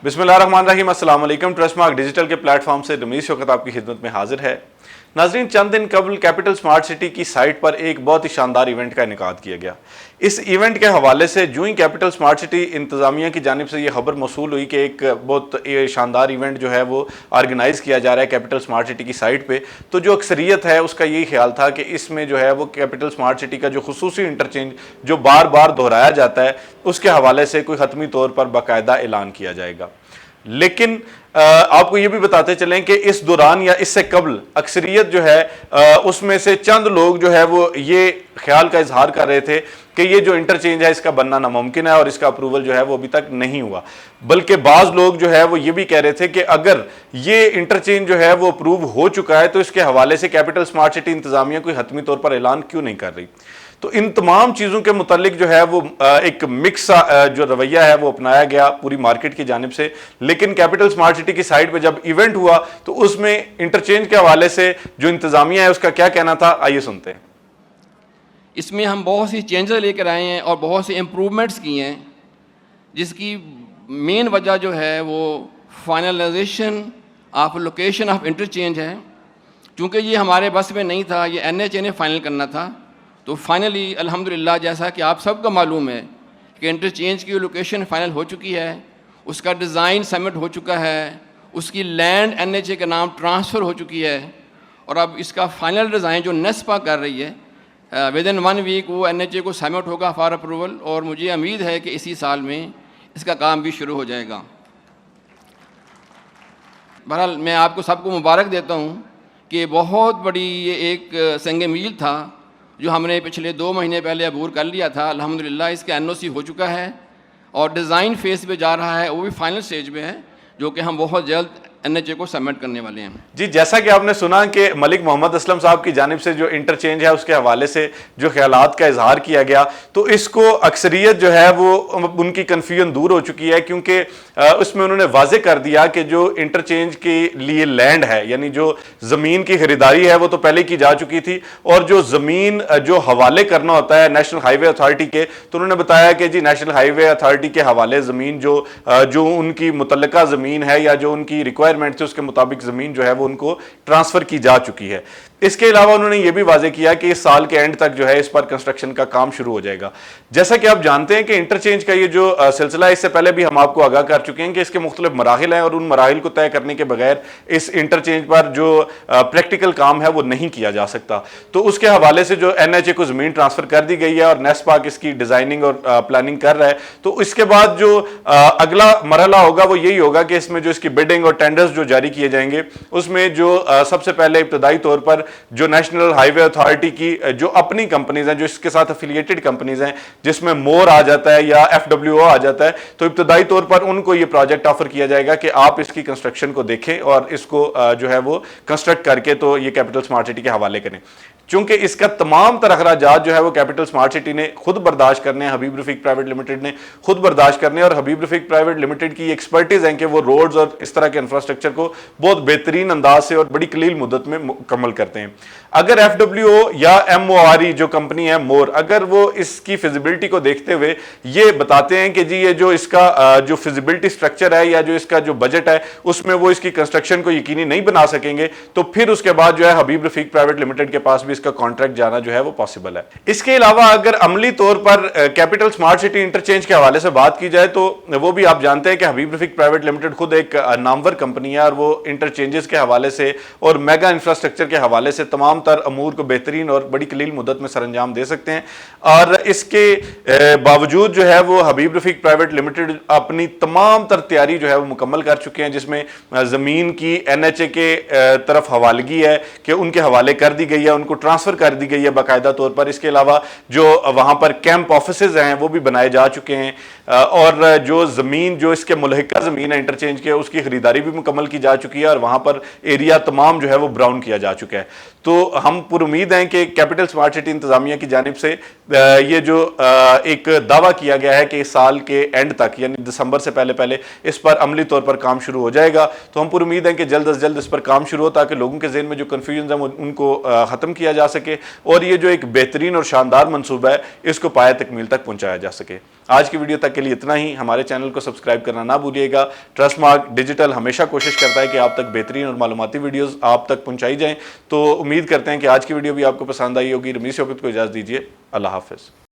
बिस्मिल्लाह रहमान रहीम, अस्सलाम वालेकुम। Trust mark digital के प्लेटफॉर्म से रमीज शौकत आपकी खिदमत में हाजिर है। नाजरीन, चंद दिन कबल कैपिटल स्मार्ट सिटी की साइट पर एक बहुत ही शानदार इवेंट का इनेकाद किया गया। इस इवेंट के हवाले से जो ही कैपिटल स्मार्ट सिटी इंतजामिया की जानिब से ये खबर मौसूल हुई कि एक बहुत शानदार इवेंट जो है वो ऑर्गेनाइज़ किया जा रहा है कैपिटल स्मार्ट सिटी की साइट पे, तो जो अक्सरियत है उसका यही ख्याल था कि इसमें जो है वो कैपिटल स्मार्ट सिटी का जो खुसूसी इंटरचेंज जो बार बार दोहराया जाता है उसके हवाले से कोई हतमी तौर पर बाकायदा ऐलान किया जाएगा। लेकिन आपको ये भी बताते चलें कि इस दौरान या इससे कबल अक्सरियत जो है उसमें से चंद लोग जो है वो ये ख्याल का इजहार कर रहे थे कि ये जो इंटरचेंज है इसका बनना नामुमकिन है और इसका अप्रूवल जो है वो अभी तक नहीं हुआ। बल्कि बाज़ लोग जो है वो ये भी कह रहे थे कि अगर ये इंटरचेंज जो है वो अप्रूव हो चुका है तो इसके हवाले से कैपिटल स्मार्ट सिटी इंतजामिया कोई हतमी तौर पर ऐलान क्यों नहीं कर रही। तो इन तमाम चीज़ों के मुतालिक जो है वो एक मिक्स जो रवैया है वो अपनाया गया पूरी मार्केट की जानिब से। लेकिन कैपिटल स्मार्ट सिटी की साइट पे जब इवेंट हुआ तो उसमें इंटरचेंज के हवाले से जो इंतजामिया है उसका क्या कहना था, आइए सुनते हैं। इसमें हम बहुत सी चेंजेस लेकर आए हैं और बहुत सी इम्प्रूवमेंट्स किए हैं, जिसकी मेन वजह जो है वो finalisation of location of interchange है। क्योंकि ये हमारे बस में नहीं था, ये NHA ने फाइनल करना था। तो फाइनली अल्हम्दुलिल्लाह, जैसा कि आप सबको मालूम है कि इंटरचेंज की लोकेशन फ़ाइनल हो चुकी है, उसका डिज़ाइन सबमिट हो चुका है, उसकी लैंड NHA के नाम ट्रांसफ़र हो चुकी है और अब इसका फ़ाइनल डिज़ाइन जो नेस्पा कर रही है विद इन 1 वीक वो NHA को सबमिट होगा फॉर अप्रूवल और मुझे उम्मीद है कि इसी साल में इसका काम भी शुरू हो जाएगा। बहरहाल मैं आपको सबको मुबारक देता हूँ कि बहुत बड़ी ये एक संग मील था जो हमने पिछले 2 महीने पहले अबूर कर लिया था। अल्हम्दुलिल्लाह इसका NOC हो चुका है और डिज़ाइन फेज़ पे जा रहा है, वो भी फाइनल स्टेज पे है, जो कि हम बहुत जल्द NHA को सबमिट करने वाले हैं। जी, जैसा कि आपने सुना कि मलिक मोहम्मद असलम साहब की जानिब से जो इंटरचेंज है उसके हवाले से जो ख्यालात का इजहार किया गया, तो इसको अक्सरियत जो है वो उनकी कन्फ्यूजन दूर हो चुकी है, क्योंकि उसमें उन्होंने वाजे कर दिया कि जो इंटरचेंज के लिए लैंड है यानी जो ज़मीन की खरीदारी है वो तो पहले की जा चुकी थी और जो ज़मीन जो हवाले करना होता है नेशनल हाईवे अथॉरिटी के, तो उन्होंने बताया कि जी नेशनल हाईवे अथॉरिटी के हवाले ज़मीन जो उनकी मुतल्लिका ज़मीन है या जो उनकी रिक्वायरमेंट थी उसके मुताबिक ज़मीन जो है वो उनको ट्रांसफ़र की जा चुकी है। इसके अलावा उन्होंने ये भी वाजे किया कि इस साल के एंड तक जो है इस पर कंस्ट्रक्शन का काम शुरू हो जाएगा। जैसा कि आप जानते हैं कि इंटरचेंज का ये जो सिलसिला है, इससे पहले भी हम आपको आगाह कर चुके हैं कि इसके मुख्तलिफ मराहिल हैं और उन मराहिल को तय करने के बगैर इस इंटरचेंज पर जो प्रैक्टिकल काम है वो नहीं किया जा सकता। तो उसके हवाले से जो NHA को ज़मीन ट्रांसफ़र कर दी गई है और नेस्पाक इसकी डिज़ाइनिंग और प्लानिंग कर रहा है। तो इसके बाद जो अगला मरहला होगा वो यही होगा कि इसमें जो इसकी बिडिंग और टेंडर्स जो जारी किए जाएंगे उसमें जो सबसे पहले इब्तदाई तौर पर जो नेशनल हाईवे अथॉरिटी की जो अपनी कंपनीज हैं, जो इसके साथ एफिलिएटेड कंपनीज हैं, जिसमें मोर आ जाता है या FWO आ जाता है, तो इब्तदाई तौर पर उनको ये प्रोजेक्ट ऑफर किया जाएगा कि आप इसकी कंस्ट्रक्शन को देखें और इसको जो है वो कंस्ट्रक्ट करके तो ये कैपिटल स्मार्ट सिटी के हवाले करें। चूंकि इसका तमाम तरह अखराजात जो है वो कैपिटल स्मार्ट सिटी ने खुद बर्दाश्त करने हैं, हबीब रफीक प्राइवेट लिमिटेड ने खुद बर्दाश्त करने हैं और हबीब रफीक प्राइवेट लिमिटेड की एक्सपर्टीज है कि वो रोड्स और इस तरह के इंफ्रास्ट्रक्चर को बहुत बेहतरीन अंदाज से और बड़ी कलील मुद्दत में मुकम्मल करते हैं। अगर FWO या MORE जो कंपनी है मोर, अगर वो इसकी फिजिबिलिटी को देखते हुए ये बताते हैं कि जी ये जो इसका जो फिजिबिलिटी स्ट्रक्चर है या जो इसका जो बजट है उसमें वो इसकी कंस्ट्रक्शन को यकीनी नहीं बना सकेंगे, तो फिर उसके बाद जो है हबीब रफीक प्राइवेट लिमिटेड के पास भी इसका कॉन्ट्रैक्ट जाना जो है वो पॉसिबल है। इसके अलावा अगर अमली तौर पर कैपिटल स्मार्ट सिटी इंटरचेंज के हवाले से बात की जाए तो वो भी आप जानते हैं कि हबीब रफीक प्राइवेट लिमिटेड खुद एक नामवर कंपनी है और वो इंटरचेंजेस के हवाले से और मेगा इंफ्रास्ट्रक्चर के हवाले से तमाम तर अमूर को बेहतरीन और बड़ी कलील मुद्दत में सरंजाम दे सकते हैं। और इसके बावजूद जो है वो हबीब रफीक प्राइवेट लिमिटेड अपनी तमाम तर तैयारी जो है वो मुकम्मल कर चुके हैं, जिसमें ज़मीन की NHA के तरफ हवालगी है कि उनके हवाले कर दी गई है, उनको ट्रांसफ़र कर दी गई है बाकायदा तौर पर। इसके अलावा जो वहाँ पर कैंप ऑफिसेज हैं वो भी बनाए जा चुके हैं और जो ज़मीन जो इसके मुल्हिका ज़मीन है इंटरचेंज के उसकी ख़रीदारी भी मुकम्मल की जा चुकी है और वहाँ पर एरिया तमाम जो है वो ब्राउन किया जा चुका है। तो हम पुर उम्मीद हैं कि कैपिटल स्मार्ट सिटी इंतजामिया की जानिब से ये जो एक दावा किया गया है कि इस साल के एंड तक यानी दिसंबर से पहले पहले इस पर अमली तौर पर काम शुरू हो जाएगा। तो हम पुर उम्मीद हैं कि जल्द अज जल्द इस पर काम शुरू हो ताकि लोगों के ज़हन में जो कन्फ्यूजन है उनको ख़त्म किया جا سکے اور یہ جو ایک بہترین اور شاندار منصوبہ ہے اس کو پایہ تکمیل تک پہنچایا جا سکے۔ آج کی ویڈیو تک کے لیے اتنا ہی، ہمارے چینل کو سبسکرائب کرنا نہ بھولیے گا۔ ٹرسٹ مارک ڈیجیٹل ہمیشہ کوشش کرتا ہے کہ آپ تک بہترین اور معلوماتی ویڈیوز آپ تک پہنچائی جائیں، تو امید کرتے ہیں کہ آج کی ویڈیو بھی آپ کو پسند آئی ہوگی۔ رمیز شوکت کو اجازت دیجیے، اللہ حافظ۔